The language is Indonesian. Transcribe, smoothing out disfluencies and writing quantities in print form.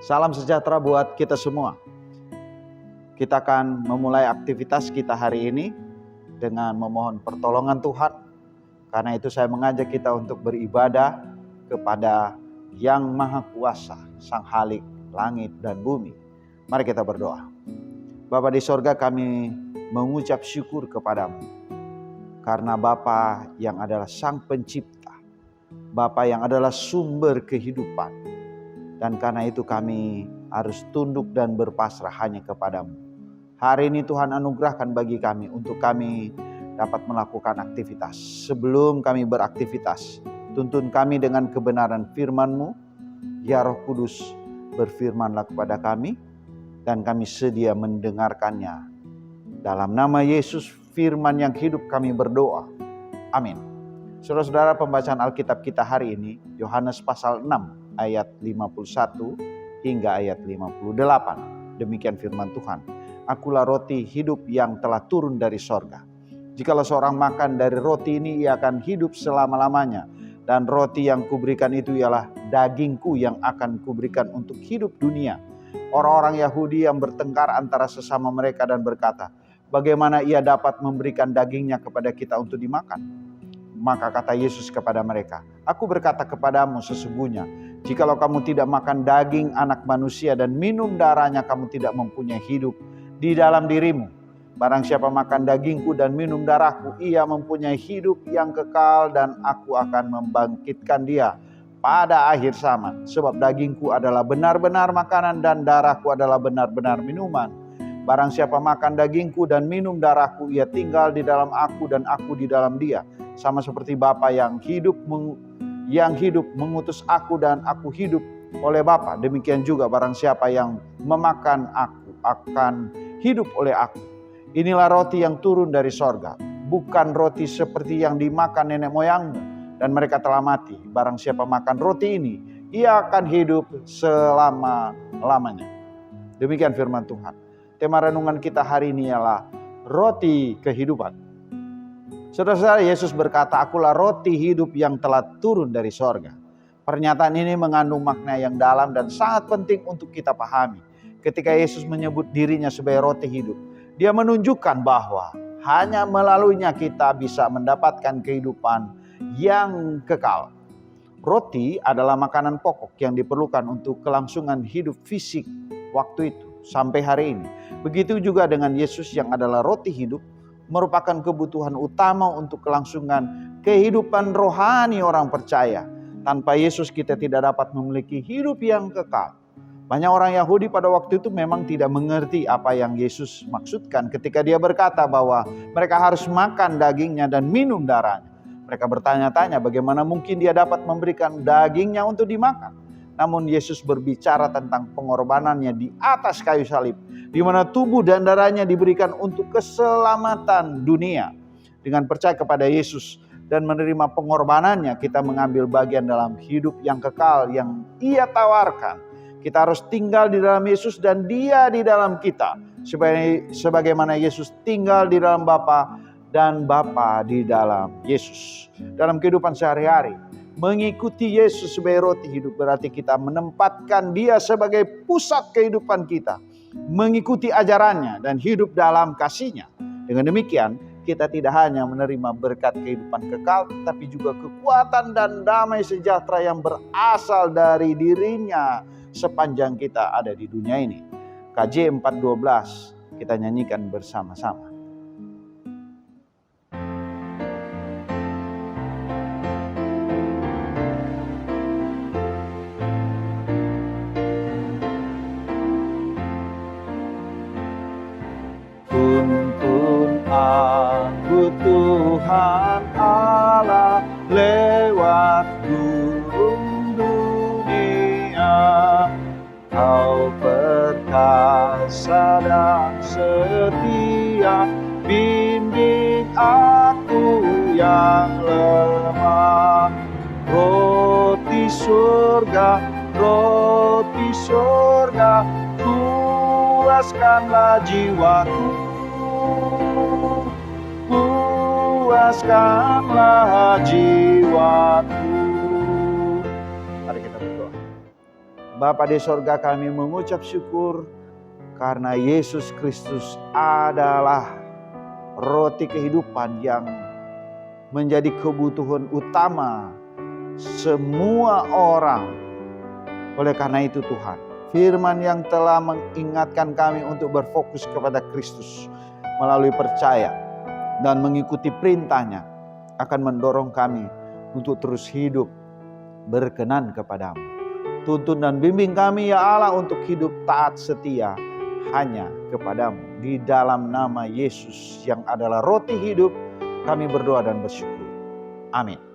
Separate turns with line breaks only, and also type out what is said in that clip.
Salam sejahtera buat kita semua. Kita akan memulai aktivitas kita hari ini dengan memohon pertolongan Tuhan. Karena itu saya mengajak kita untuk beribadah kepada Yang Maha Kuasa, Sang Khalik langit dan bumi. Mari kita berdoa. Bapa di sorga, kami mengucap syukur kepadamu. Karena Bapa yang adalah Sang Pencipta, Bapa yang adalah sumber kehidupan. Dan karena itu kami harus tunduk dan berpasrah hanya kepadamu. Hari ini Tuhan anugerahkan bagi kami untuk kami dapat melakukan aktivitas. Sebelum kami beraktivitas, tuntun kami dengan kebenaran firman-Mu. Ya Roh Kudus, berfirmanlah kepada kami dan kami sedia mendengarkannya. Dalam nama Yesus, firman yang hidup, kami berdoa. Amin. Saudara-saudara, pembacaan Alkitab kita hari ini, Yohanes pasal 6. Ayat 51 hingga ayat 58. Demikian firman Tuhan. Akulah roti hidup yang telah turun dari sorga. Jikalau seorang makan dari roti ini, ia akan hidup selama-lamanya. Dan roti yang kuberikan itu ialah dagingku yang akan kuberikan untuk hidup dunia. Orang-orang Yahudi yang bertengkar antara sesama mereka dan berkata, bagaimana ia dapat memberikan dagingnya kepada kita untuk dimakan? Maka kata Yesus kepada mereka, aku berkata kepadamu sesungguhnya, jikalau kamu tidak makan daging anak manusia dan minum darahnya, kamu tidak mempunyai hidup di dalam dirimu. Barang siapa makan dagingku dan minum darahku, ia mempunyai hidup yang kekal dan aku akan membangkitkan dia pada akhir zaman. Sebab dagingku adalah benar-benar makanan dan darahku adalah benar-benar minuman. Barang siapa makan dagingku dan minum darahku, ia tinggal di dalam aku dan aku di dalam dia. Sama seperti Bapa yang hidup mengutus aku dan aku hidup oleh Bapa. Demikian juga barang siapa yang memakan aku akan hidup oleh aku. Inilah roti yang turun dari sorga, bukan roti seperti yang dimakan nenek moyangmu dan mereka telah mati. Barang siapa makan roti ini, ia akan hidup selama-lamanya. Demikian firman Tuhan. Tema renungan kita hari ini ialah roti kehidupan. Saudara-saudara, Yesus berkata, akulah roti hidup yang telah turun dari sorga. Pernyataan ini mengandung makna yang dalam dan sangat penting untuk kita pahami. Ketika Yesus menyebut dirinya sebagai roti hidup, dia menunjukkan bahwa hanya melaluinya kita bisa mendapatkan kehidupan yang kekal. Roti adalah makanan pokok yang diperlukan untuk kelangsungan hidup fisik waktu itu sampai hari ini. Begitu juga dengan Yesus yang adalah roti hidup, merupakan kebutuhan utama untuk kelangsungan kehidupan rohani orang percaya. Tanpa Yesus kita tidak dapat memiliki hidup yang kekal. Banyak orang Yahudi pada waktu itu memang tidak mengerti apa yang Yesus maksudkan ketika dia berkata bahwa mereka harus makan dagingnya dan minum darahnya. Mereka bertanya-tanya bagaimana mungkin dia dapat memberikan dagingnya untuk dimakan. Namun Yesus berbicara tentang pengorbanannya di atas kayu salib, di mana tubuh dan darahnya diberikan untuk keselamatan dunia. Dengan percaya kepada Yesus dan menerima pengorbanannya, kita mengambil bagian dalam hidup yang kekal yang Ia tawarkan. Kita harus tinggal di dalam Yesus dan Dia di dalam kita. Sebagaimana Yesus tinggal di dalam Bapa dan Bapa di dalam Yesus. Dalam kehidupan sehari-hari, mengikuti Yesus sebagai roti hidup berarti kita menempatkan Dia sebagai pusat kehidupan kita. Mengikuti ajarannya dan hidup dalam kasih-Nya. Dengan demikian, kita tidak hanya menerima berkat kehidupan kekal, tapi juga kekuatan dan damai sejahtera yang berasal dari dirinya sepanjang kita ada di dunia ini. KJ 4:12 kita nyanyikan bersama-sama. Tuntun aku Tuhan Allah lewat gurun dunia. Kau perkasa dan setia, bimbing aku yang lemah. Roti surga, puaskanlah jiwaku, puaskanlah jiwaku. Mari kita berdoa. Bapa di sorga, kami mengucap syukur karena Yesus Kristus adalah roti kehidupan yang menjadi kebutuhan utama semua orang. Oleh karena itu Tuhan, firman yang telah mengingatkan kami untuk berfokus kepada Kristus melalui percaya dan mengikuti perintahnya akan mendorong kami untuk terus hidup berkenan kepadamu. Tuntun dan bimbing kami ya Allah untuk hidup taat setia hanya kepadamu. Di dalam nama Yesus yang adalah roti hidup, kami berdoa dan bersyukur. Amin.